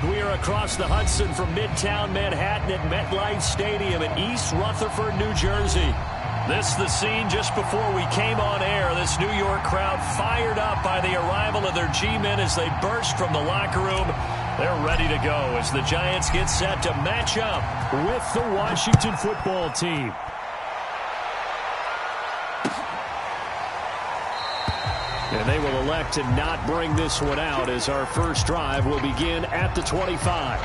We are across the Hudson from Midtown Manhattan at MetLife Stadium in East Rutherford, New Jersey. This is the scene just before we came on air. This New York crowd fired up by the arrival of their G-men as they burst from the locker room. They're ready to go as the Giants get set to match up with the Washington football team. And they will elect to not bring this one out as our first drive will begin at the 25.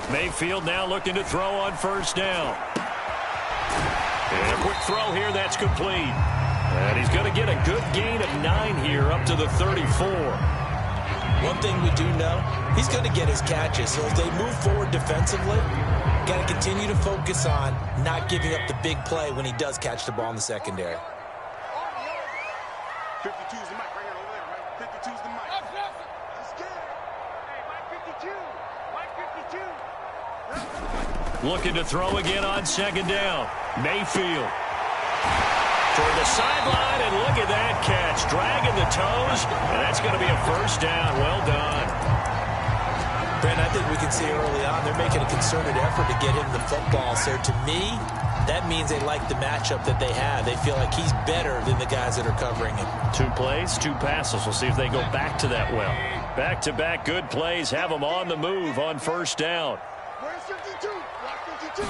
Mayfield now looking to throw on first down. And a quick throw here, that's complete. And he's going to get a good gain of 9 here up to the 34. One thing we do know, he's going to get his catches. So as they move forward defensively, got to continue to focus on not giving up the big play when he does catch the ball in the secondary. 52 is the mic right here over there, right? 52 is the mic. Let's get it. Hey, Mike 52. Mike 52. Looking to throw again on second down. Mayfield. Toward the sideline, and look at that catch. Dragging the toes, and that's going to be a first down. Well done. Brent, I think we can see early on they're making a concerted effort to get him the football. So to me, that means they like the matchup that they have. They feel like he's better than the guys that are covering him. 2 plays, 2 passes. We'll see if they go back to that well. Back-to-back good plays have them on the move on first down. Where's 52? Block 52.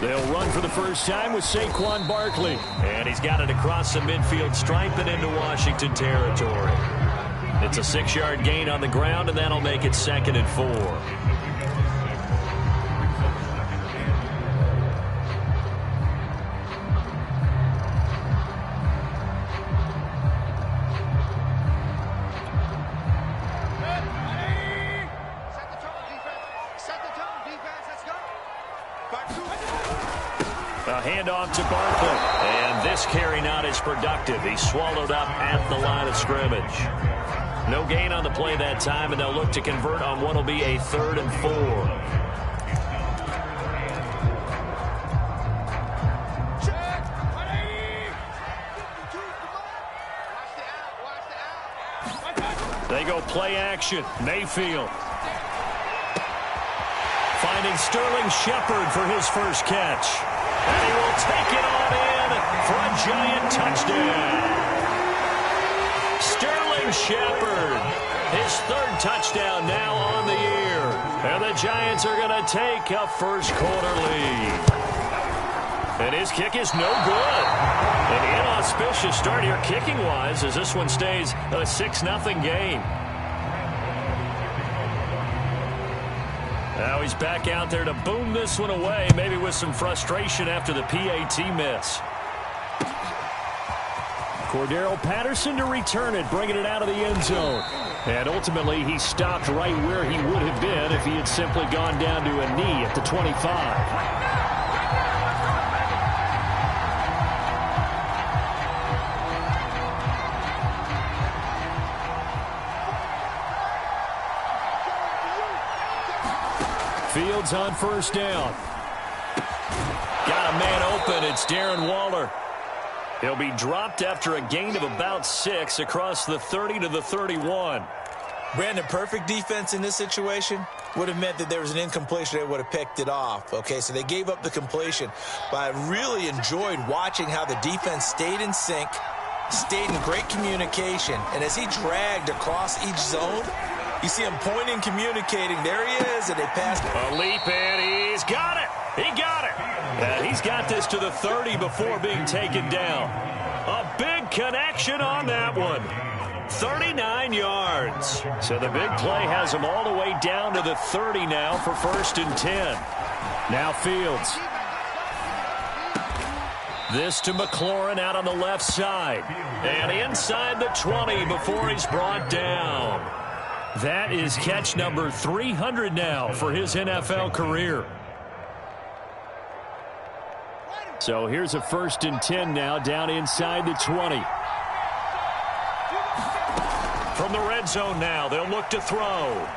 They'll run for the first time with Saquon Barkley. And he's got it across the midfield stripe and into Washington territory. It's a 6-yard gain on the ground, and that'll make it 2nd and 4. A handoff to Barkley, and this carry not as productive. He's swallowed up at the line of scrimmage. No gain on the play that time, and they'll look to convert on what will be a 3rd and 4. They go play action. Mayfield. Finding Sterling Shepard for his first catch. And he will take it on in for a giant touchdown. Sterling Shepard, his 3rd touchdown now on the year. And the Giants are going to take a first-quarter lead. And his kick is no good. An inauspicious start here kicking-wise as this one stays a 6-0 game. Now he's back out there to boom this one away, maybe with some frustration after the PAT miss. Cordero Patterson to return it, bringing it out of the end zone. And ultimately, he stopped right where he would have been if he had simply gone down to a knee at the 25. Fields on first down. Got a man open. It's Darren Waller. He'll be dropped after a gain of about 6 across the 30 to the 31. Brandon, perfect defense in this situation would have meant that there was an incompletion. They would have picked it off. Okay, so they gave up the completion. But I really enjoyed watching how the defense stayed in sync, stayed in great communication. And as he dragged across each zone, you see him pointing, communicating. There he is, and they passed. A leap, and he's got it. He got it. And he's got this to the 30 before being taken down. A big connection on that one. 39 yards. So the big play has him all the way down to the 30 now for 1st and 10. Now Fields. This to McLaurin out on the left side. And inside the 20 before he's brought down. That is catch number 300 now for his NFL career. So here's a 1st and 10 now, down inside the 20. From the red zone now, they'll look to throw.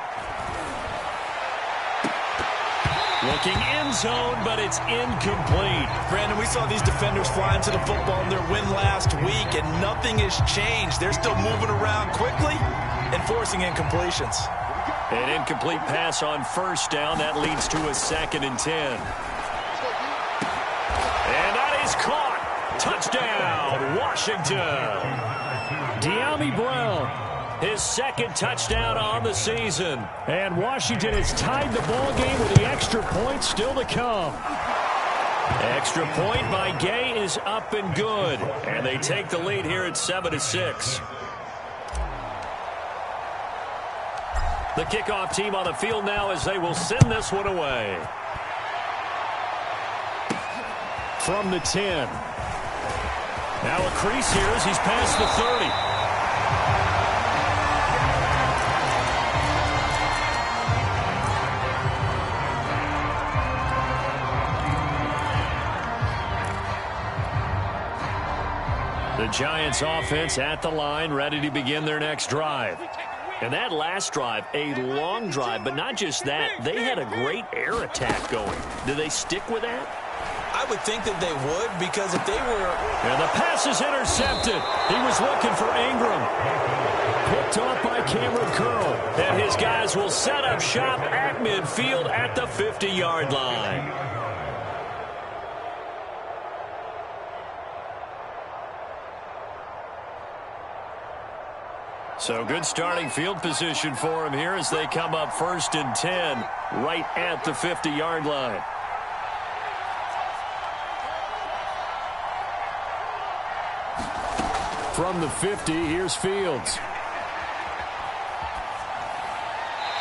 Looking end zone, but it's incomplete. Brandon, we saw these defenders fly into the football in their win last week, and nothing has changed. They're still moving around quickly and forcing incompletions. An incomplete pass on 1st down. That leads to a 2nd and 10. And that is caught. Touchdown, Washington. De'Ami Brown. His 2nd touchdown on the season. And Washington has tied the ball game with the extra point still to come. Extra point by Gay is up and good. And they take the lead here at 7-6. The kickoff team on the field now as they will send this one away. From the 10. Now a crease here as he's past the 30. The Giants offense at the line, ready to begin their next drive. And that last drive, a long drive, but not just that. They had a great air attack going. Do they stick with that? I would think that they would, because if they were... And the pass is intercepted. He was looking for Ingram. Picked off by Cameron Curl. And his guys will set up shop at midfield at the 50-yard line. So good starting field position for him here as they come up 1st and 10 right at the 50-yard line. From the 50, here's Fields.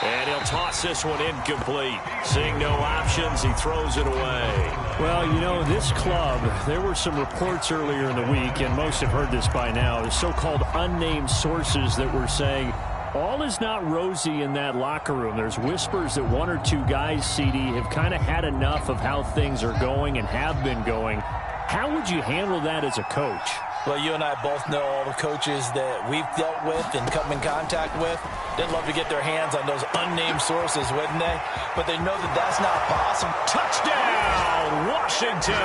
And he'll toss this one incomplete. Seeing no options, he throws it away. Well, you know, this club, there were some reports earlier in the week, and most have heard this by now, the so-called unnamed sources that were saying all is not rosy in that locker room. There's whispers that 1 or 2 guys, CD, have kind of had enough of how things are going and have been going. How would you handle that as a coach? Well, you and I both know all the coaches that we've dealt with and come in contact with. They'd love to get their hands on those unnamed sources, wouldn't they? But they know that that's not possible. Touchdown, Washington!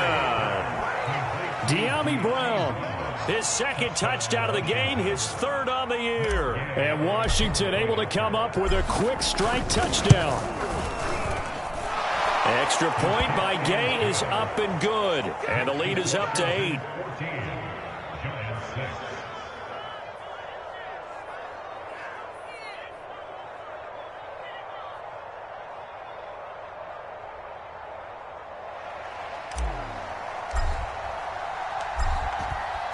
De'Ami Brown, his 2nd touchdown of the game, his 3rd on the year. And Washington able to come up with a quick strike touchdown. Extra point by Gay is up and good. And the lead is up to 8.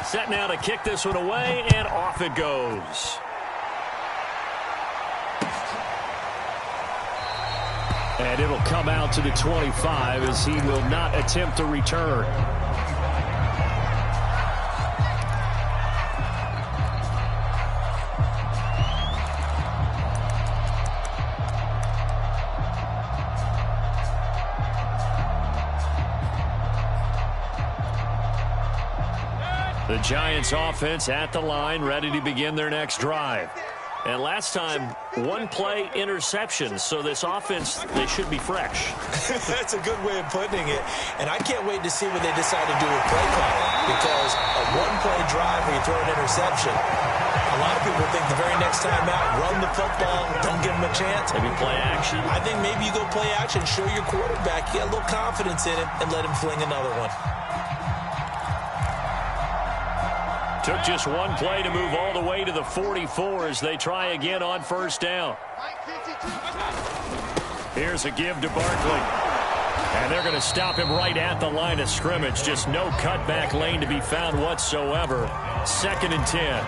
Set now to kick this one away, and off it goes. And it'll come out to the 25 as he will not attempt to return. The Giants offense at the line, ready to begin their next drive. And last time, 1-play interception. So this offense, they should be fresh. That's a good way of putting it. And I can't wait to see what they decide to do with play calling. Because a 1-play drive where you throw an interception, a lot of people think the very next time out, run the football, don't give them a chance. Maybe play action. I think maybe you go play action, show your quarterback, you get a little confidence in him, and let him fling another one. Took just 1 play to move all the way to the 44 as they try again on 1st down. Here's a give to Barkley. And they're going to stop him right at the line of scrimmage. Just no cutback lane to be found whatsoever. 2nd and 10.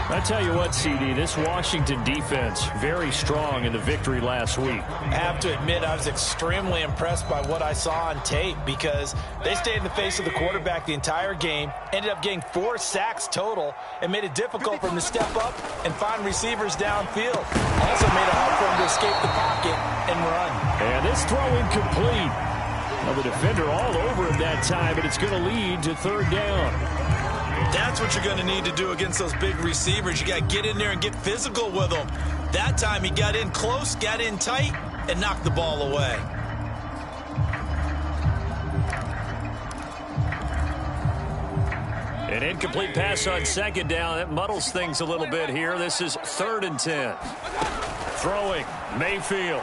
I tell you what, CD, this Washington defense, very strong in the victory last week. I have to admit, I was extremely impressed by what I saw on tape because they stayed in the face of the quarterback the entire game, ended up getting 4 sacks total, and made it difficult for him to step up and find receivers downfield. Also made it hard for him to escape the pocket and run. And this throw incomplete. Well, the defender all over him that time, and it's going to lead to 3rd down. That's what you're going to need to do against those big receivers. You got to get in there and get physical with them. That time he got in close, got in tight, and knocked the ball away. An incomplete pass on 2nd down. That muddles things a little bit here. This is 3rd and 10. Throwing, Mayfield.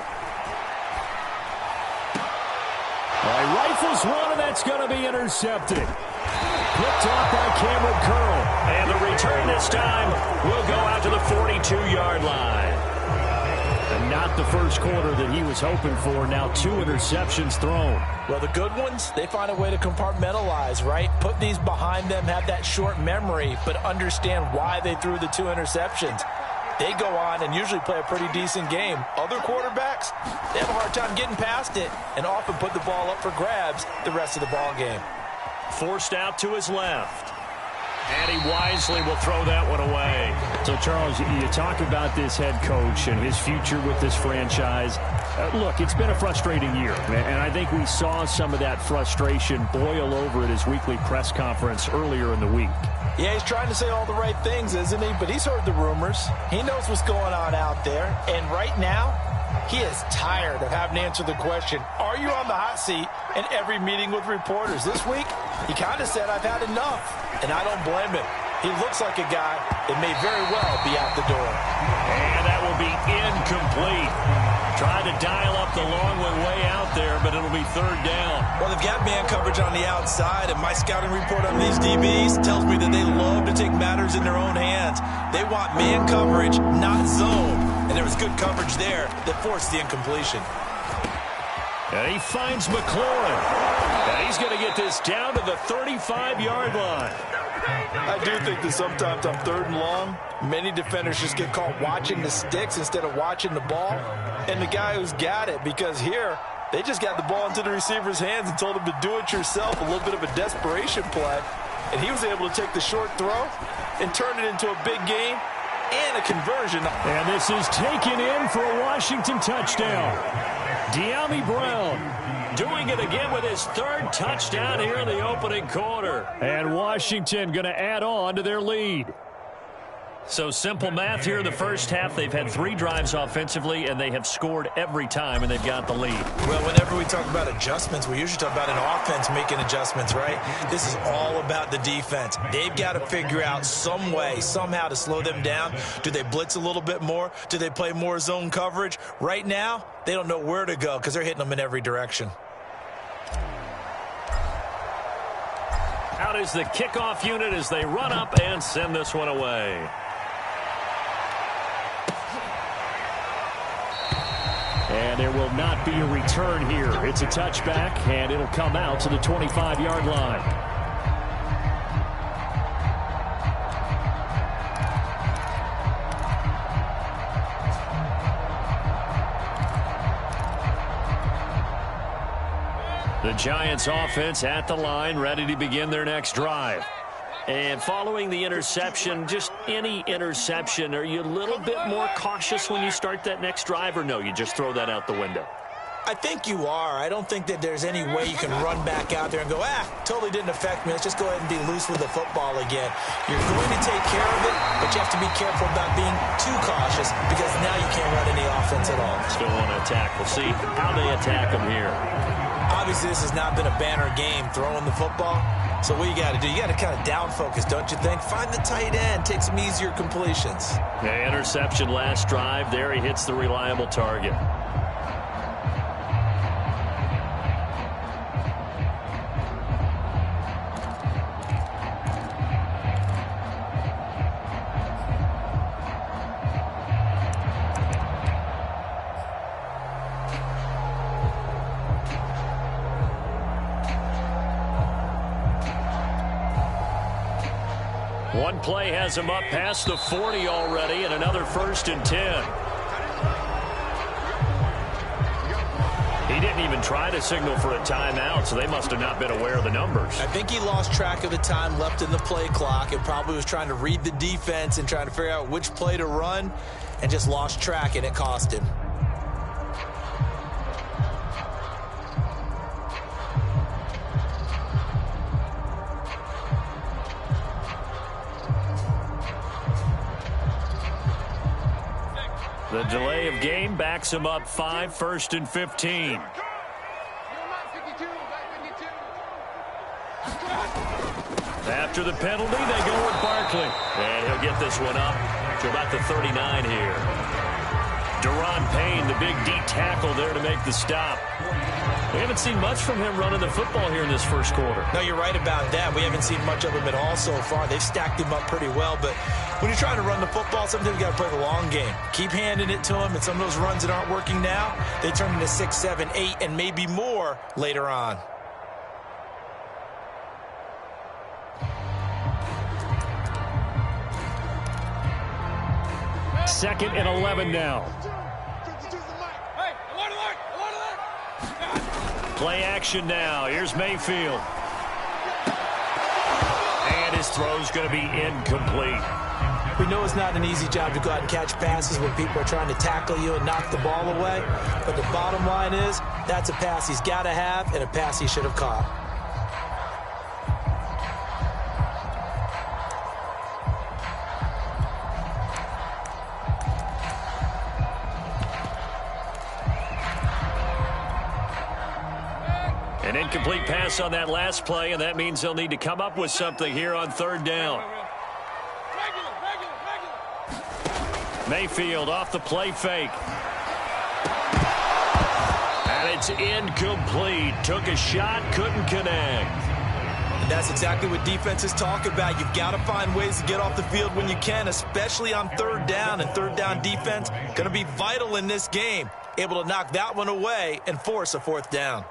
All right, rifles one, and that's going to be intercepted. Picked off by Cameron Curl. And the return this time will go out to the 42-yard line. And not the first quarter that he was hoping for. Now 2 interceptions thrown. Well, the good ones, they find a way to compartmentalize, right? Put these behind them, have that short memory, but understand why they threw the 2 interceptions. They go on and usually play a pretty decent game. Other quarterbacks, they have a hard time getting past it and often put the ball up for grabs the rest of the ball game. Forced out to his left. And he wisely will throw that one away. So, Charles, you talk about this head coach and his future with this franchise. Look, it's been a frustrating year, and I think we saw some of that frustration boil over at his weekly press conference earlier in the week. Yeah, he's trying to say all the right things, isn't he? But he's heard the rumors. He knows what's going on out there. And right now, he is tired of having to answer the question, are you on the hot seat in every meeting with reporters? This week, he kind of said, I've had enough. And I don't blame him. He looks like a guy that may very well be out the door. And that will be incomplete. Trying to dial up the long way out there, but it'll be 3rd down. Well, they've got man coverage on the outside, and my scouting report on these DBs tells me that they love to take matters in their own hands. They want man coverage, not zone. And there was good coverage there that forced the incompletion. And he finds McLaurin. And he's going to get this down to the 35-yard line. I do think that sometimes on 3rd and long, many defenders just get caught watching the sticks instead of watching the ball. And the guy who's got it, because here, they just got the ball into the receiver's hands and told him to do it yourself, a little bit of a desperation play. And he was able to take the short throw and turn it into a big gain and a conversion. And this is taken in for a Washington touchdown. De'Ami Brown doing it again with his 3rd touchdown here in the opening quarter. And Washington going to add on to their lead. So simple math here in the first half. They've had 3 drives offensively, and they have scored every time, and they've got the lead. Well, whenever we talk about adjustments, we usually talk about an offense making adjustments, right? This is all about the defense. They've got to figure out some way, somehow to slow them down. Do they blitz a little bit more? Do they play more zone coverage? Right now, they don't know where to go because they're hitting them in every direction. Out is the kickoff unit as they run up and send this one away. And there will not be a return here. It's a touchback, and it'll come out to the 25-yard line. The Giants offense at the line, ready to begin their next drive. And following the interception, just any interception, are you a little bit more cautious when you start that next drive, or no, you just throw that out the window? I think you are. I don't think that there's any way you can run back out there and go, totally didn't affect me. Let's just go ahead and be loose with the football again. You're going to take care of it, but you have to be careful about being too cautious because now you can't run any offense at all. Still want to attack. We'll see how they attack them here. Obviously, this has not been a banner game throwing the football. So what you got to do, you got to kind of down focus, don't you think? Find the tight end, take some easier completions. Yeah, interception last drive. There he hits the reliable target. One play has him up past the 40 already, and another 1st and 10. He didn't even try to signal for a timeout, so they must have not been aware of the numbers. I think he lost track of the time left in the play clock and probably was trying to read the defense and trying to figure out which play to run and just lost track, and it cost him. The delay of game backs him up 5, 1st and 15. After the penalty, they go with Barkley. And he'll get this one up to about the 39 here. Deron Payne, the big D tackle there to make the stop. We haven't seen much from him running the football here in this first quarter. No, you're right about that. We haven't seen much of him at all so far. They've stacked him up pretty well, but when you're trying to run the football, sometimes you got to play the long game. Keep handing it to him, and some of those runs that aren't working now, they turn into 6, 7, 8, and maybe more later on. Second and 11 now. Play action now. Here's Mayfield. And his throw's going to be incomplete. We know it's not an easy job to go out and catch passes when people are trying to tackle you and knock the ball away. But the bottom line is, that's a pass he's got to have and a pass he should have caught. An incomplete pass on that last play, and that means they'll need to come up with something here on 3rd down. Mayfield off the play fake. And it's incomplete. Took a shot, couldn't connect. And that's exactly what defenses talk about. You've got to find ways to get off the field when you can, especially on 3rd down. And 3rd down defense going to be vital in this game. Able to knock that one away and force a 4th down.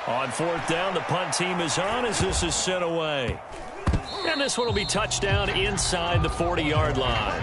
On 4th down, the punt team is on as this is sent away. And this one will be touchdown inside the 40-yard line.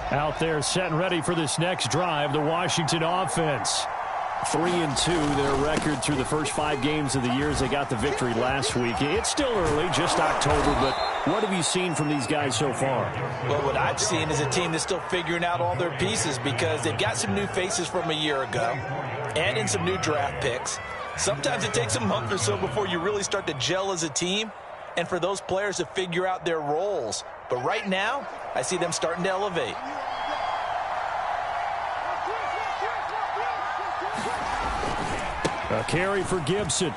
Out there set and ready for this next drive, the Washington offense. 3-2, their record through the first 5 games of the year as they got the victory last week. It's still early, just October, but what have you seen from these guys so far? Well, what I've seen is a team that's still figuring out all their pieces because they've got some new faces from a year ago and in some new draft picks. Sometimes it takes a month or so before you really start to gel as a team and for those players to figure out their roles. But right now, I see them starting to elevate. A carry for Gibson.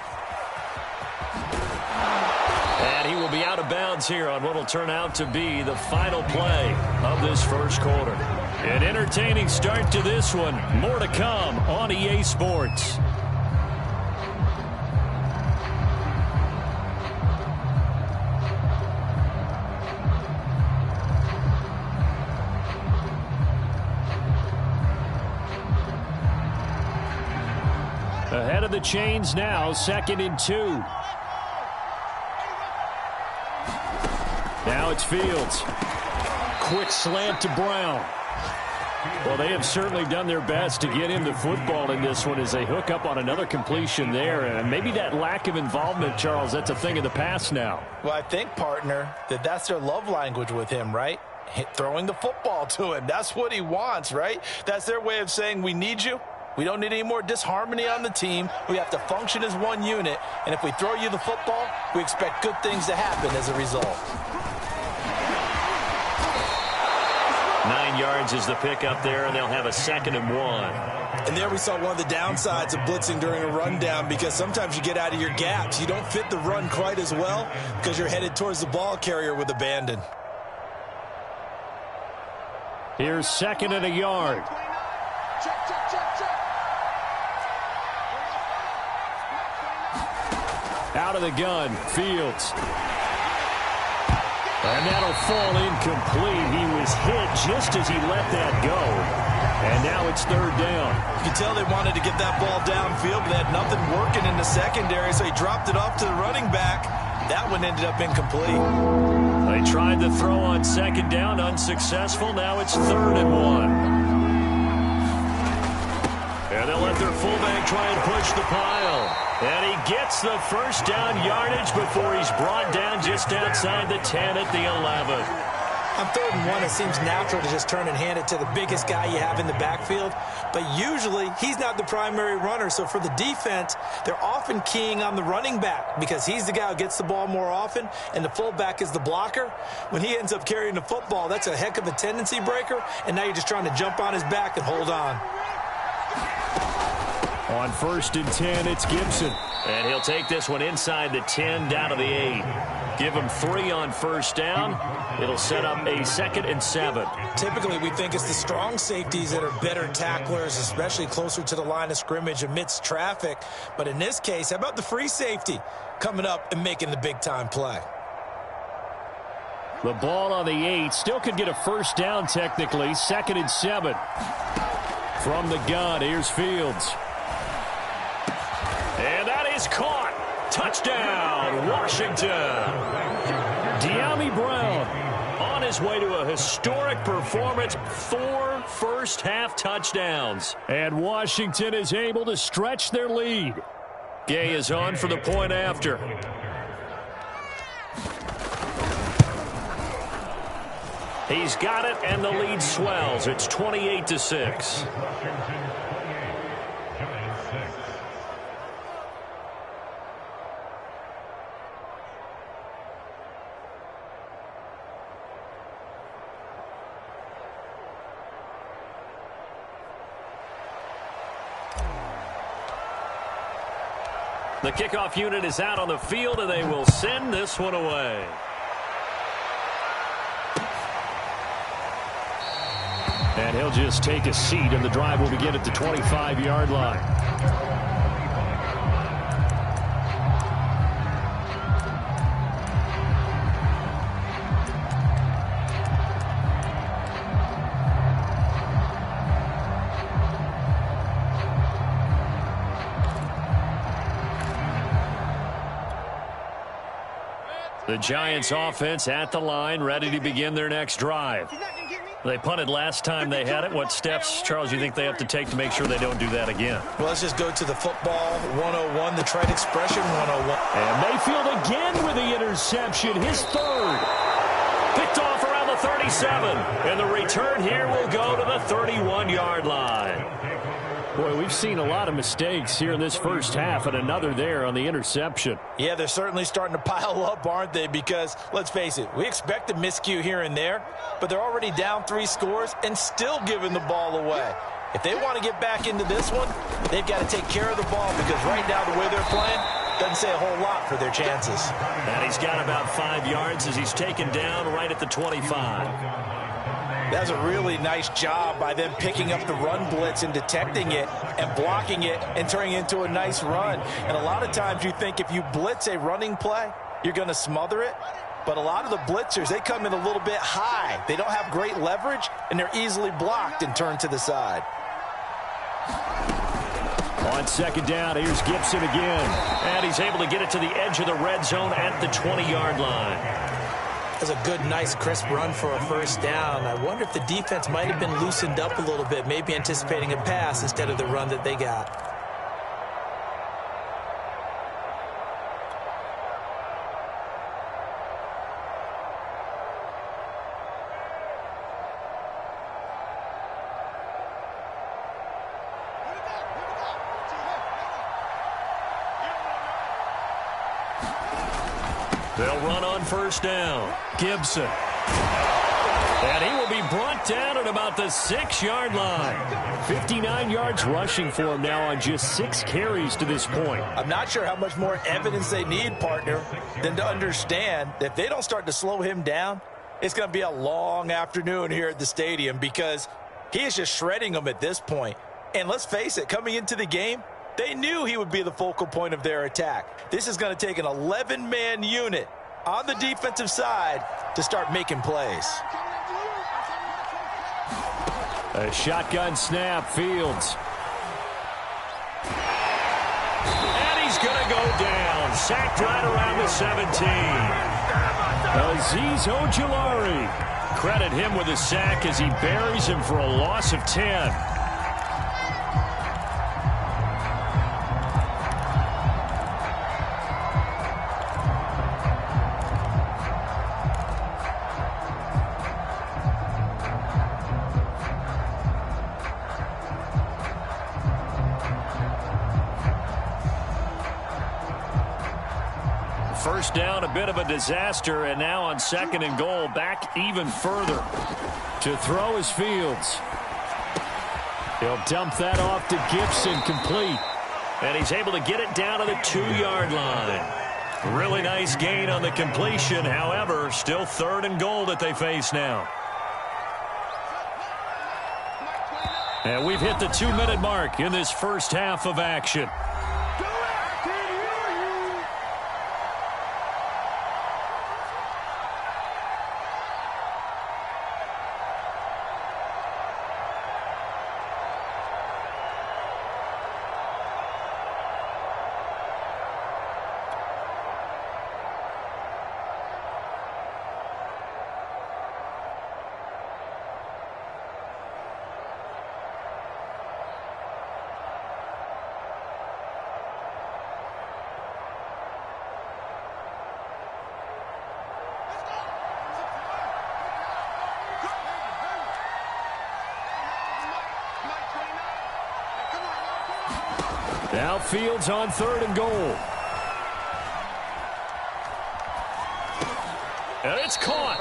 And he will be out of bounds here on what will turn out to be the final play of this first quarter. An entertaining start to this one. More to come on EA Sports. Ahead of the chains now, 2nd and 2. Now it's Fields. Quick slant to Brown. Well, they have certainly done their best to get him the football in this one as they hook up on another completion there. And maybe that lack of involvement, Charles, that's a thing of the past now. Well, I think, partner, that's their love language with him, right? Throwing the football to him. That's what he wants, right? That's their way of saying, we need you. We don't need any more disharmony on the team. We have to function as one unit. And if we throw you the football, we expect good things to happen as a result. 9 yards is the pickup there, and they'll have a 2nd and 1. And there we saw one of the downsides of blitzing during a rundown, because sometimes you get out of your gaps. You don't fit the run quite as well because you're headed towards the ball carrier with abandon. Here's 2nd and a yard. Out of the gun, Fields. And that'll fall incomplete. He was hit just as he let that go. And now it's 3rd down. You can tell they wanted to get that ball downfield, but they had nothing working in the secondary, so he dropped it off to the running back. That one ended up incomplete. They tried to throw on 2nd down, unsuccessful. Now it's 3rd and 1. And they'll let their fullback try and push the pile. And he gets the 1st down yardage before he's brought down just outside the 10 at the 11. On 3rd and 1, it seems natural to just turn and hand it to the biggest guy you have in the backfield. But usually, he's not the primary runner. So for the defense, they're often keying on the running back because he's the guy who gets the ball more often, and the fullback is the blocker. When he ends up carrying the football, that's a heck of a tendency breaker, and now you're just trying to jump on his back and hold on. On 1st and 10, it's Gibson. And he'll take this one inside the 10, down to the 8. Give him 3 on 1st down. It'll set up a 2nd and 7. Typically, we think it's the strong safeties that are better tacklers, especially closer to the line of scrimmage amidst traffic. But in this case, how about the free safety coming up and making the big-time play? The ball on the 8. Still could get a 1st down technically. 2nd and 7. From the gun, here's Fields. And that is caught. Touchdown, Washington. De'Ami Brown on his way to a historic performance. 4 first-half touchdowns. And Washington is able to stretch their lead. Gay is on for the point after. He's got it, and the lead swells. It's 28-6. The kickoff unit is out on the field, and they will send this one away. And he'll just take a seat, and the drive will begin at the 25-yard line. The Giants offense at the line, ready to begin their next drive. They punted last time they had it. What steps, Charles, you think they have to take to make sure they don't do that again? Well, let's just go to the football 101, the trite expression 101. And Mayfield again with the interception, his 3rd. Picked off around the 37. And the return here will go to the 31-yard line. Boy, we've seen a lot of mistakes here in this first half, and another there on the interception. Yeah, they're certainly starting to pile up, aren't they? Because, let's face it, we expect a miscue here and there, but they're already down 3 scores and still giving the ball away. If they want to get back into this one, they've got to take care of the ball, because right now the way they're playing doesn't say a whole lot for their chances. And he's got about 5 yards as he's taken down right at the 25. That's a really nice job by them picking up the run blitz and detecting it and blocking it and turning it into a nice run. And a lot of times you think if you blitz a running play, you're going to smother it. But a lot of the blitzers, they come in a little bit high. They don't have great leverage, and they're easily blocked and turned to the side. On 2nd down, here's Gibson again. And he's able to get it to the edge of the red zone at the 20-yard line. That's a good, nice, crisp run for a 1st down. I wonder if the defense might have been loosened up a little bit, maybe anticipating a pass instead of the run that they got. They'll run on 1st down. Gibson. And he will be brought down at about the 6-yard line. 59 yards rushing for him now on just 6 carries to this point. I'm not sure how much more evidence they need, partner, than to understand that if they don't start to slow him down, it's going to be a long afternoon here at the stadium because he is just shredding them at this point. And let's face it, coming into the game, they knew he would be the focal point of their attack. This is going to take an 11-man unit on the defensive side to start making plays. A shotgun snap, Fields. And he's going to go down. Sacked right around the 17. Azeez Ojulari. Credit him with a sack as he buries him for a loss of 10. First down, a bit of a disaster, and now on 2nd and goal, back even further. To throw is Fields. He'll dump that off to Gibson, complete. And he's able to get it down to the 2-yard line. Really nice gain on the completion. However, still 3rd and goal that they face now. And we've hit the 2-minute mark in this first half of action. Now Fields on 3rd and goal. And it's caught.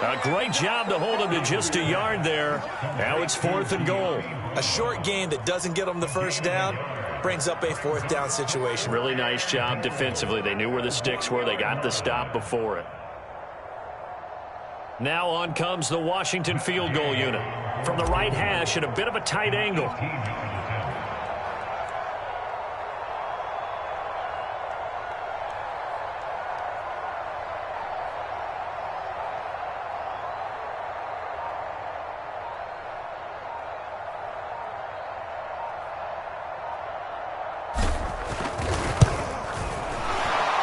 A great job to hold him to just a yard there. Now it's 4th and goal. A short gain that doesn't get them the first down brings up a 4th down situation. Really nice job defensively. They knew where the sticks were. They got the stop before it. Now on comes the Washington field goal unit. From the right hash at a bit of a tight angle.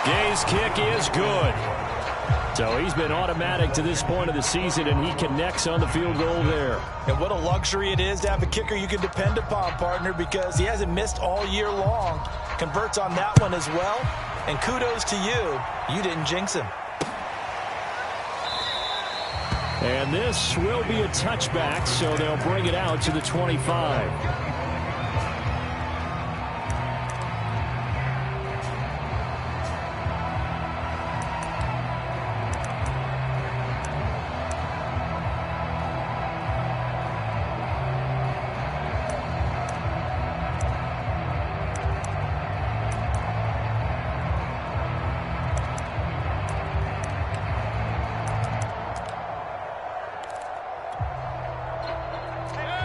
Gay's kick is good. So he's been automatic to this point of the season, and he connects on the field goal there. And what a luxury it is to have a kicker you can depend upon, partner, because he hasn't missed all year long. Converts on that one as well. And kudos to you. You didn't jinx him. And this will be a touchback, so they'll bring it out to the 25.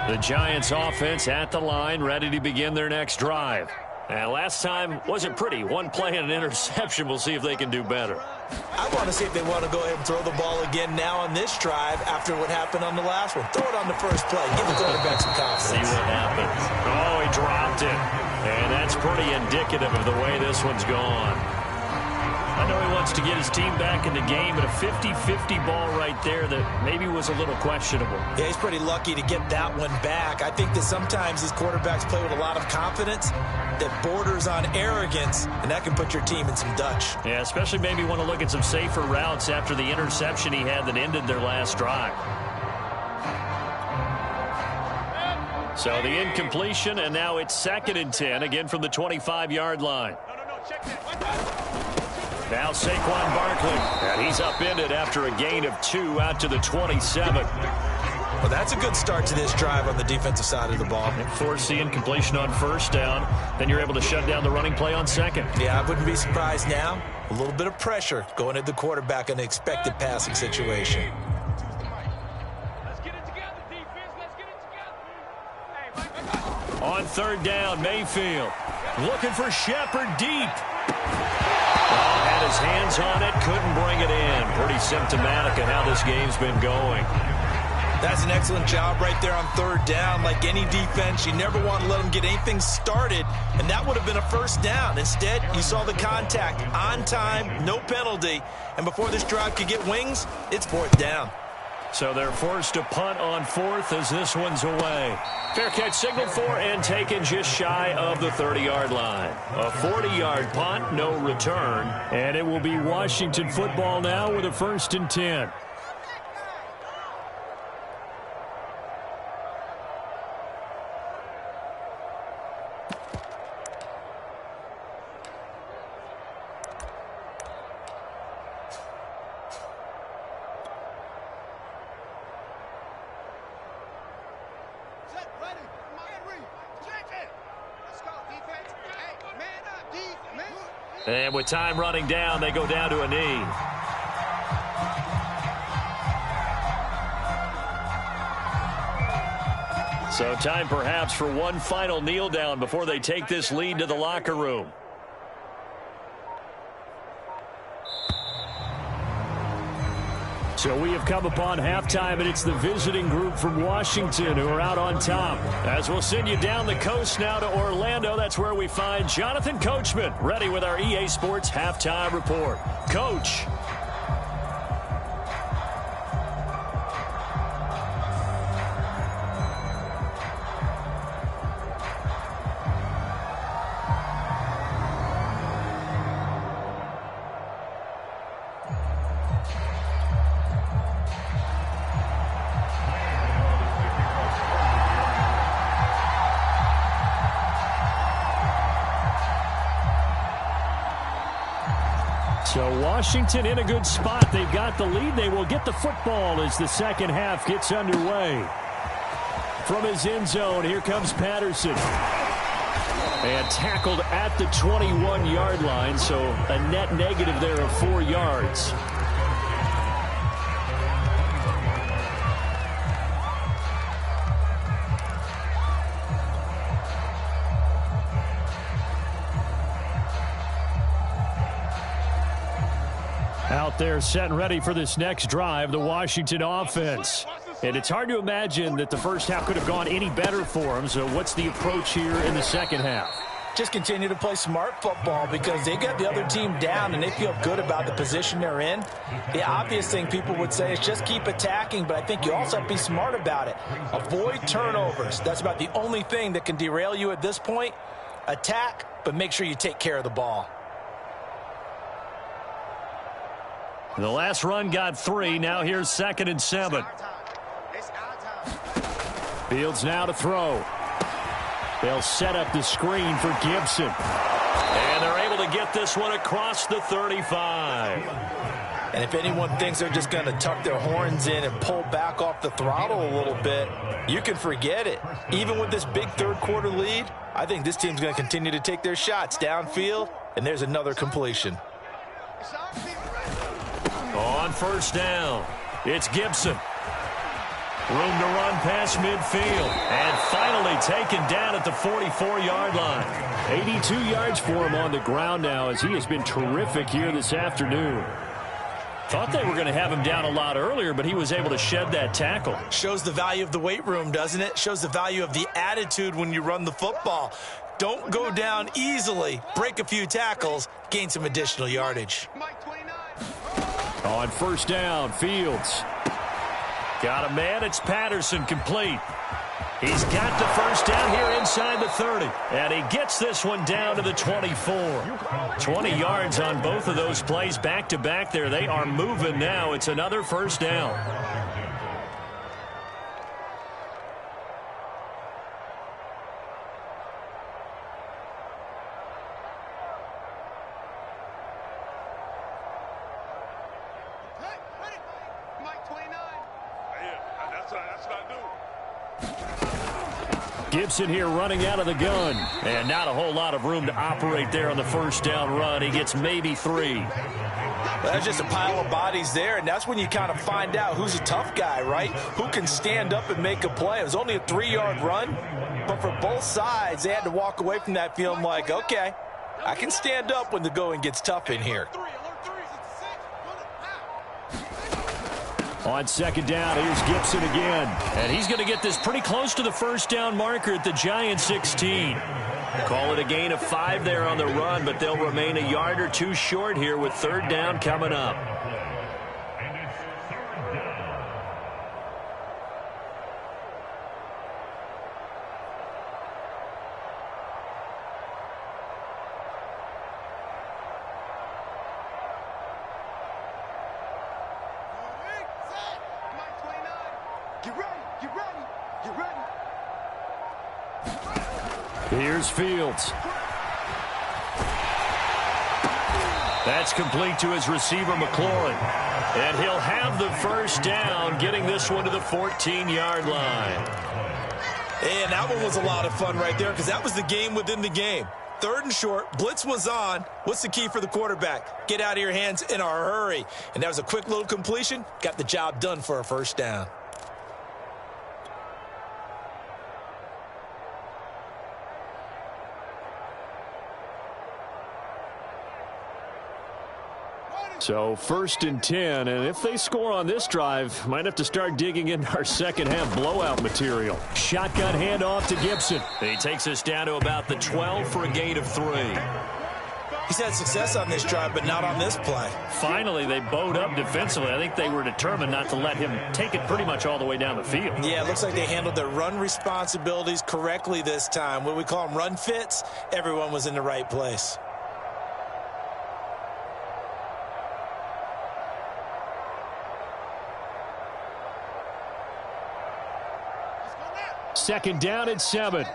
The Giants offense at the line, ready to begin their next drive. And last time wasn't pretty. One play and an interception. We'll see if they can do better. I want to see if they want to go ahead and throw the ball again now on this drive after what happened on the last one. Throw it on the first play. Give the quarterback some confidence. See what happens. Oh, he dropped it. And that's pretty indicative of the way this one's gone. I know he wants to get his team back in the game, but a 50-50 ball right there that maybe was a little questionable. Yeah, he's pretty lucky to get that one back. I think that sometimes these quarterbacks play with a lot of confidence that borders on arrogance, and that can put your team in some Dutch. Yeah, especially maybe want to look at some safer routes after the interception he had that ended their last drive. So the incompletion, and now it's 2nd and 10, again from the 25-yard line. Now Saquon Barkley, and he's upended after a gain of 2 out to the 27. Well, that's a good start to this drive on the defensive side of the ball. And force the incompletion on first down. Then you're able to shut down the running play on second. Yeah, I wouldn't be surprised now. A little bit of pressure going at the quarterback in an expected passing situation. Let's get it together, defense. Let's get it together. On third down, Mayfield looking for Shepard deep. Had his hands on it, couldn't bring it in. Pretty symptomatic of how this game's been going. That's an excellent job right there on third down. Like any defense, you never want to let them get anything started, and that would have been a first down. Instead, you saw the contact on time, no penalty, and before this drive could get wings, it's fourth down. So they're forced to punt on fourth as this one's away. Fair catch signaled for and taken just shy of the 30-yard line. A 40-yard punt, no return. And it will be Washington football now with a 1st and 10. And with time running down, they go down to a knee. So time perhaps for one final kneel down before they take this lead to the locker room. So we have come upon halftime, and it's the visiting group from Washington who are out on top. As we'll send you down the coast now to Orlando, that's where we find Jonathan Coachman, ready with our EA Sports Halftime Report. Coach. So Washington in a good spot. They've got the lead. They will get the football as the second half gets underway. From his end zone, here comes Patterson. And tackled at the 21-yard line, so a net negative there of 4 yards. Out there set and ready for this next drive, the Washington offense. And it's hard to imagine that the first half could have gone any better for them. So what's the approach here in the second half? Just continue to play smart football because they got the other team down and they feel good about the position they're in. The obvious thing people would say is just keep attacking, but I think you also have to be smart about it. Avoid turnovers. That's about the only thing that can derail you at this point. Attack, but make sure you take care of the ball. The last run got 3. Now here's 2nd and 7. Fields now to throw. They'll set up the screen for Gibson. And they're able to get this one across the 35. And if anyone thinks they're just going to tuck their horns in and pull back off the throttle a little bit, you can forget it. Even with this big third-quarter lead, I think this team's going to continue to take their shots downfield, and there's another completion. On first down, it's Gibson. Room to run past midfield. And finally taken down at the 44-yard line. 82 yards for him on the ground now as he has been terrific here this afternoon. Thought they were going to have him down a lot earlier, but he was able to shed that tackle. Shows the value of the weight room, doesn't it? Shows the value of the attitude when you run the football. Don't go down easily. Break a few tackles. Gain some additional yardage. On first down, Fields. Got a man. It's Patterson complete. He's got the first down here inside the 30. And he gets this one down to the 24. 20 yards on both of those plays back-to-back there. They are moving now. It's another first down. That's what I do. Gibson here running out of the gun. And not a whole lot of room to operate there on the first down run. He gets maybe 3. That's just a pile of bodies there, and that's when you kind of find out who's a tough guy, right? Who can stand up and make a play. It was only a 3-yard run, but for both sides, they had to walk away from that feeling like, okay, I can stand up when the going gets tough in here. On second down, here's Gibson again. And he's going to get this pretty close to the first down marker at the Giants 16. Call it a gain of 5 there on the run, but they'll remain a yard or 2 short here with third down coming up. Here's Fields. That's complete to his receiver, McLaurin. And he'll have the first down, getting this one to the 14-yard line. And that one was a lot of fun right there because that was the game within the game. Third and short, blitz was on. What's the key for the quarterback? Get out of your hands in a hurry. And that was a quick little completion. Got the job done for a first down. So first and 10, and if they score on this drive, might have to start digging into our second half blowout material. Shotgun handoff to Gibson. He takes us down to about the 12 for a gain of 3. He's had success on this drive, but not on this play. Finally, they bowed up defensively. I think they were determined not to let him take it pretty much all the way down the field. Yeah, it looks like they handled their run responsibilities correctly this time. What we call them run fits, everyone was in the right place. Second down at 7.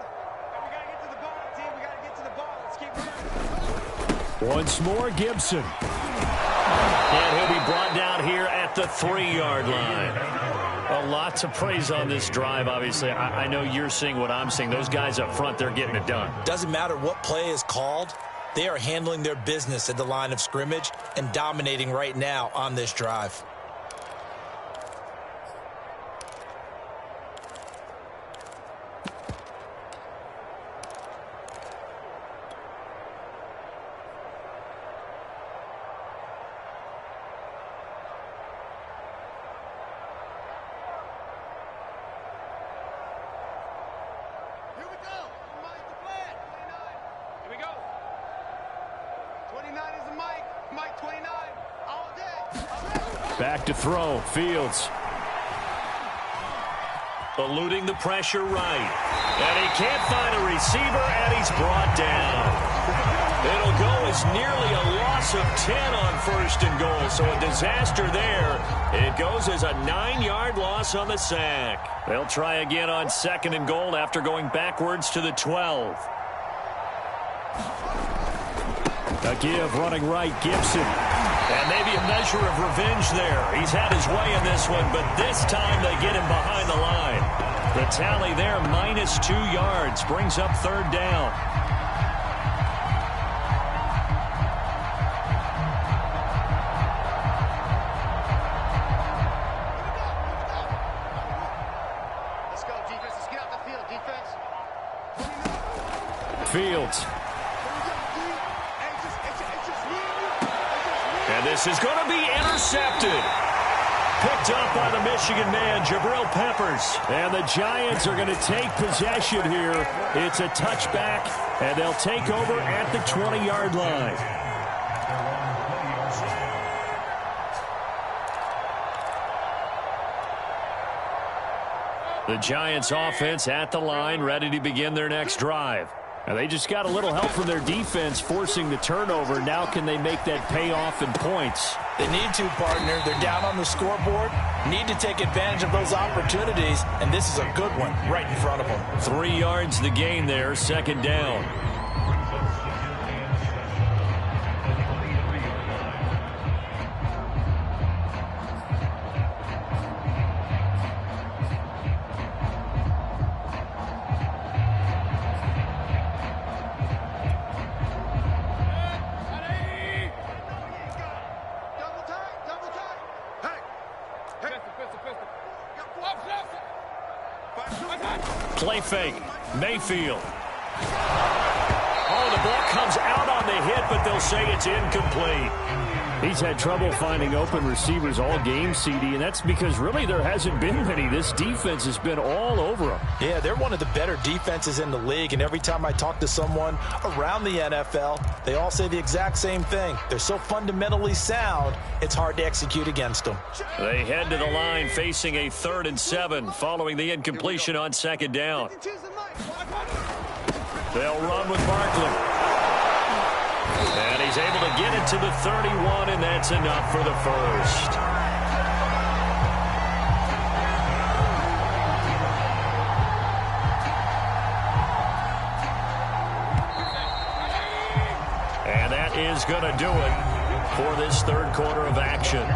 Once more, Gibson. And he'll be brought down here at the 3-yard line. A lot to praise on this drive, obviously. I know you're seeing what I'm seeing. Those guys up front, they're getting it done. Doesn't matter what play is called. They are handling their business at the line of scrimmage and dominating right now on this drive. Back to throw. Fields. Eluding the pressure right. And he can't find a receiver, and he's brought down. It'll go as nearly a loss of 10 on first and goal, so a disaster there. It goes as a 9-yard loss on the sack. They'll try again on second and goal after going backwards to the 12. A give running right, Gibson. And maybe a measure of revenge there. He's had his way in this one, but this time they get him behind the line. The tally there, minus 2 yards, brings up third down. Let's go, defense. Let's get out the field, defense. Fields. And this is going to be intercepted. Picked up by the Michigan man, Jabril Peppers. And the Giants are going to take possession here. It's a touchback, and they'll take over at the 20-yard line. The Giants offense at the line, ready to begin their next drive. Now they just got a little help from their defense forcing the turnover. Now can they make that pay off in points? They need to, partner. They're down on the scoreboard. Need to take advantage of those opportunities, and this is a good one right in front of them. 3 yards the gain there, second down. Play fake. Mayfield. Oh, the ball comes out on the hit, but they'll say it's incomplete. He's had trouble finding open receivers all game, CD, and that's because really there hasn't been many. This defense has been all over him. Yeah, they're one of the better defenses in the league, and every time I talk to someone around the NFL, they all say the exact same thing. They're so fundamentally sound, it's hard to execute against them. They head to the line facing a 3rd and 7 following the incompletion on 2nd down. They'll run with Barkley. And he's able to get it to the 31, and that's enough for the first. And that is going to do it for this 3rd quarter of action.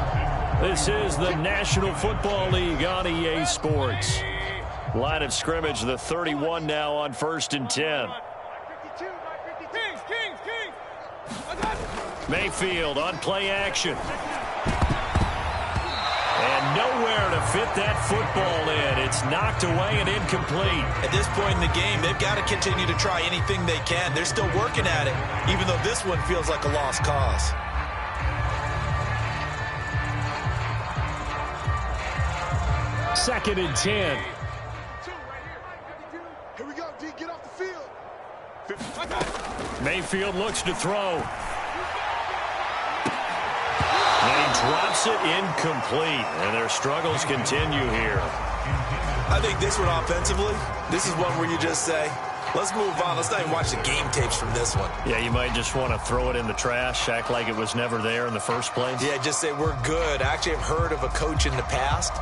This is the National Football League on EA Sports. Line of scrimmage, the 31 now on 1st and 10. Mayfield on play action. And nowhere to fit that football in. It's knocked away and incomplete. At this point in the game, they've got to continue to try anything they can. They're still working at it, even though this one feels like a lost cause. Second and 10. Here we go, D. Get off the field. Mayfield looks to throw. And he drops it incomplete. And their struggles continue here. I think this one offensively, this is one where you just say, let's move on. Let's not even watch the game tapes from this one. Yeah, you might just want to throw it in the trash, act like it was never there in the first place. Yeah, just say we're good. I actually have heard of a coach in the past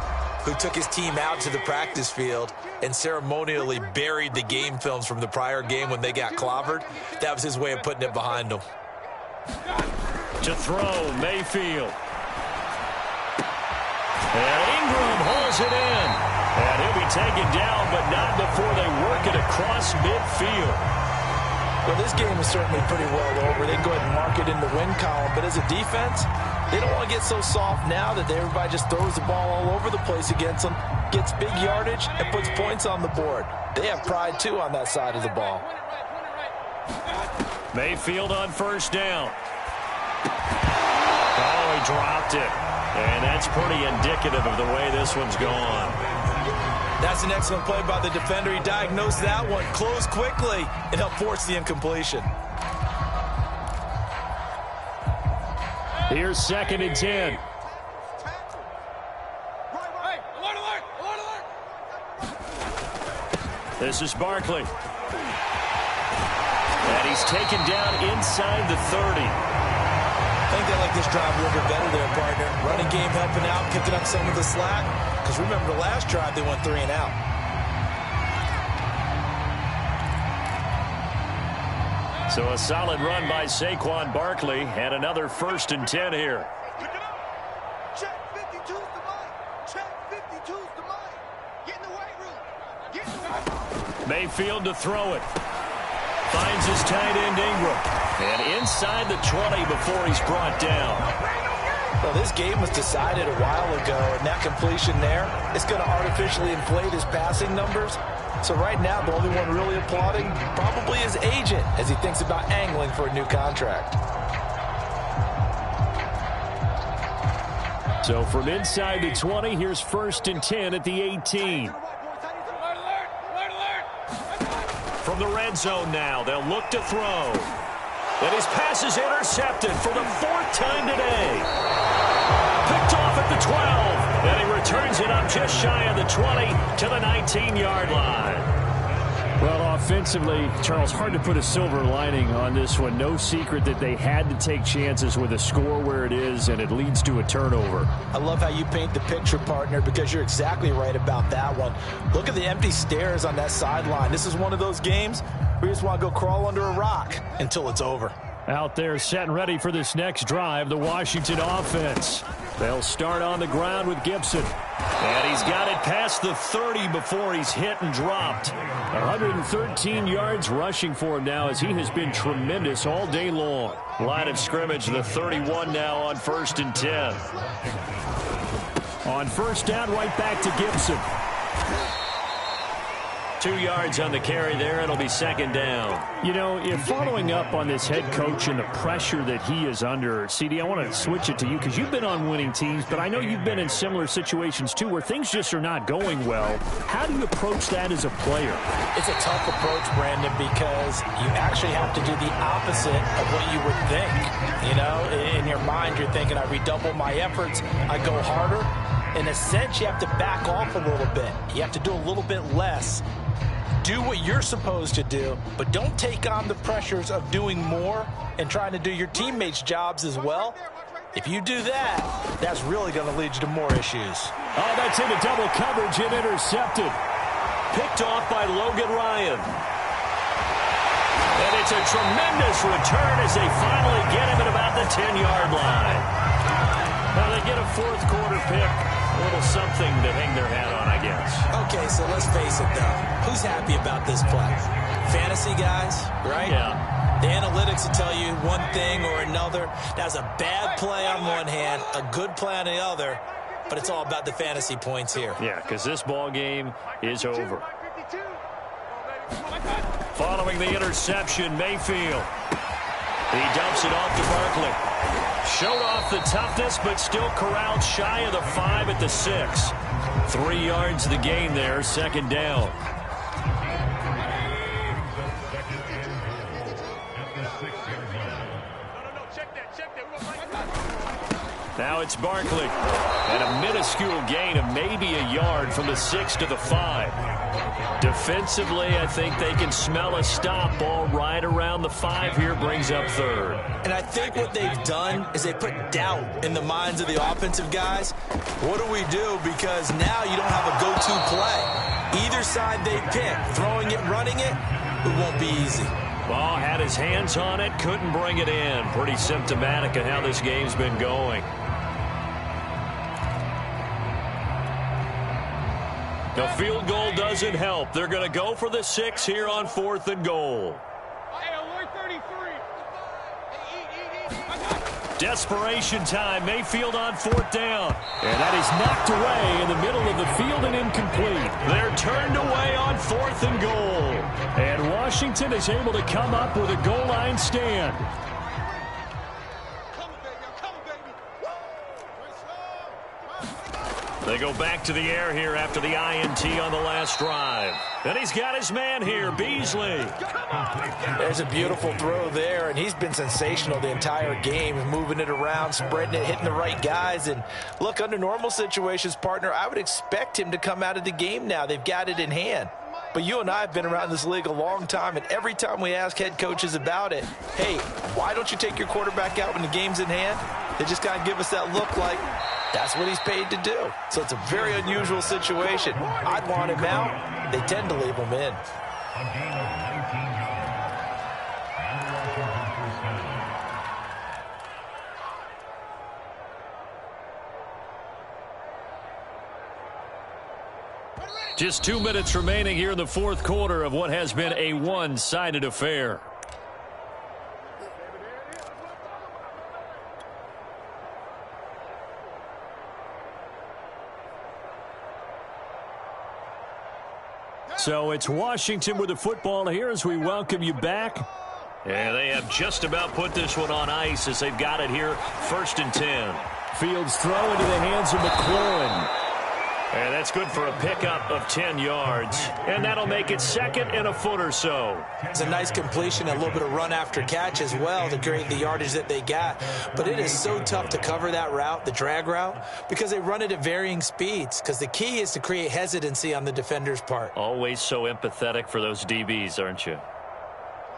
who took his team out to the practice field and ceremonially buried the game films from the prior game when they got clobbered. That was his way of putting it behind them. To throw, Mayfield. And Ingram holds it in. And he'll be taken down, but not before they work it across midfield. Well, this game is certainly pretty well over. They go ahead and mark it in the win column. But as a defense, they don't want to get so soft now that everybody just throws the ball all over the place against them, gets big yardage, and puts points on the board. They have pride, too, on that side of the ball. Mayfield on 1st down. Oh, he dropped it. And that's pretty indicative of the way this one's gone. That's an excellent play by the defender. He diagnosed that one, closed quickly, and helped force the incompletion. Here's 2nd and 10. This is Barkley. And he's taken down inside the 30. I think they like this drive a little bit better there, partner. Running game helping out, picking up some of the slack. Because remember, the last drive, they went 3 and out. So a solid run by Saquon Barkley, and another 1st and 10 here. Check 52's the mic. Check 52's the mic. Get in the weight room. Get in the weight room. Mayfield to throw it. Finds his tight end Ingram. And inside the 20 before he's brought down. Well, this game was decided a while ago, and that completion there is going to artificially inflate his passing numbers. So right now, the only one really applauding probably his agent as he thinks about angling for a new contract. So from inside the 20, here's 1st and 10 at the 18. From the red zone now, they'll look to throw. And his pass is intercepted for the 4th time today. Picked off at the 12. And he returns it up just shy of the 20 to the 19-yard line. Well, offensively, Charles, hard to put a silver lining on this one. No secret that they had to take chances with a score where it is, and it leads to a turnover. I love how you paint the picture, partner, because you're exactly right about that one. Look at the empty stairs on that sideline. This is one of those games where you just want to go crawl under a rock until it's over. Out there set and ready for this next drive, the Washington offense. They'll start on the ground with Gibson. And he's got it past the 30 before he's hit and dropped. 113 yards rushing for him now as he has been tremendous all day long. Line of scrimmage, the 31 now on 1st and 10. On first down, right back to Gibson. 2 yards on the carry there. It'll be second down. You know, if following up on this head coach and the pressure that he is under, CD, I want to switch it to you because you've been on winning teams, but I know you've been in similar situations too where things just are not going well. How do you approach that as a player? It's a tough approach, Brandon, because you actually have to do the opposite of what you would think. You know, in your mind, you're thinking, I redouble my efforts, I go harder. In a sense, you have to back off a little bit. You have to do a little bit less. Do what you're supposed to do, but don't take on the pressures of doing more and trying to do your teammates' jobs as well. If you do that, that's really going to lead you to more issues. Oh, that's into double coverage and intercepted. Picked off by Logan Ryan. And it's a tremendous return as they finally get him at about the 10-yard line. Now they get a fourth quarter pick. A little something to hang their hat on, I guess. Okay, so let's face it, though. Who's happy about this play? Fantasy guys, right? Yeah. The analytics will tell you one thing or another. That's a bad play on one hand, a good play on the other, but it's all about the fantasy points here. Yeah, because this ball game is over. Following the interception, Mayfield. He dumps it off to Barkley. Showed off the toughness, but still corralled shy of the 5 at the 6. 3 yards the gain there, second down. Now it's Barkley. And a minuscule gain of maybe a yard from the 6 to the 5. Defensively, I think they can smell a stop ball right around the 5 here, brings up third. And I think what they've done is they put doubt in the minds of the offensive guys. What do we do? Because now you don't have a go-to play. Either side they pick, throwing it, running it, it won't be easy. Ball had his hands on it, couldn't bring it in. Pretty symptomatic of how this game's been going. The field goal doesn't help. They're going to go for the 6 here on 4th and goal. Desperation time. Mayfield on 4th down. And that is knocked away in the middle of the field and incomplete. They're turned away on 4th and goal. And Washington is able to come up with a goal line stand. They go back to the air here after the INT on the last drive. And he's got his man here, Beasley. There's a beautiful throw there, and he's been sensational the entire game, moving it around, spreading it, hitting the right guys. And look, under normal situations, partner, I would expect him to come out of the game now. They've got it in hand. But you and I have been around this league a long time, and every time we ask head coaches about it, hey, why don't you take your quarterback out when the game's in hand? They just kind of give us that look like that's what he's paid to do. So it's a very unusual situation. I'd want him out. They tend to leave him in. Just 2 minutes remaining here in the 4th quarter of what has been a one-sided affair. So it's Washington with the football here as we welcome you back. And they have just about put this one on ice as they've got it here, 1st and 10. Fields throw into the hands of McLaurin. And that's good for a pickup of 10 yards. And that'll make it 2nd and a foot or so. It's a nice completion, a little bit of run after catch as well to create the yardage that they got. But it is so tough to cover that route, the drag route, because they run it at varying speeds. Because the key is to create hesitancy on the defender's part. Always so empathetic for those DBs, aren't you?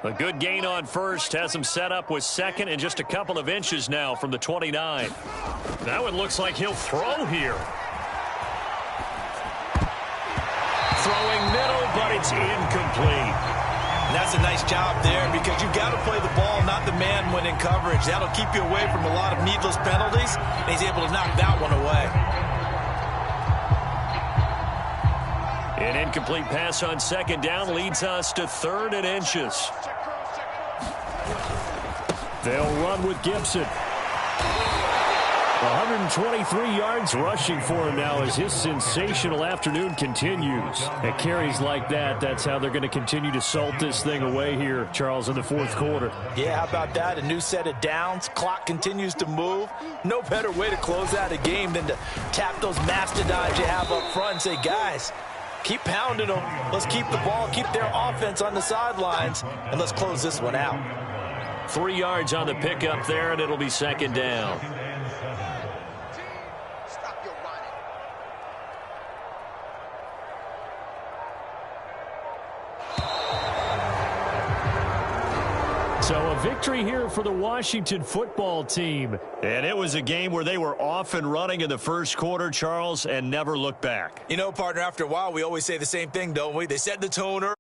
A good gain on 1st has him set up with 2nd and just a couple of inches now from the 29. Now it looks like he'll throw here. Throwing middle, but it's incomplete. And that's a nice job there because you've got to play the ball, not the man when in coverage. That'll keep you away from a lot of needless penalties, and he's able to knock that one away. An incomplete pass on 2nd down leads us to 3rd and inches. They'll run with Gibson. 123 yards rushing for him now as his sensational afternoon continues. At carries like that, that's how they're going to continue to salt this thing away here, Charles, in the fourth quarter. Yeah, how about that? A new set of downs. Clock continues to move. No better way to close out a game than to tap those mastodons you have up front and say, guys, keep pounding them. Let's keep the ball, keep their offense on the sidelines, and let's close this one out. 3 yards on the pickup there, and it'll be second down. So a victory here for the Washington football team. And it was a game where they were off and running in the first quarter, Charles, and never looked back. You know, partner, after a while, we always say the same thing, don't we? They set the tone early.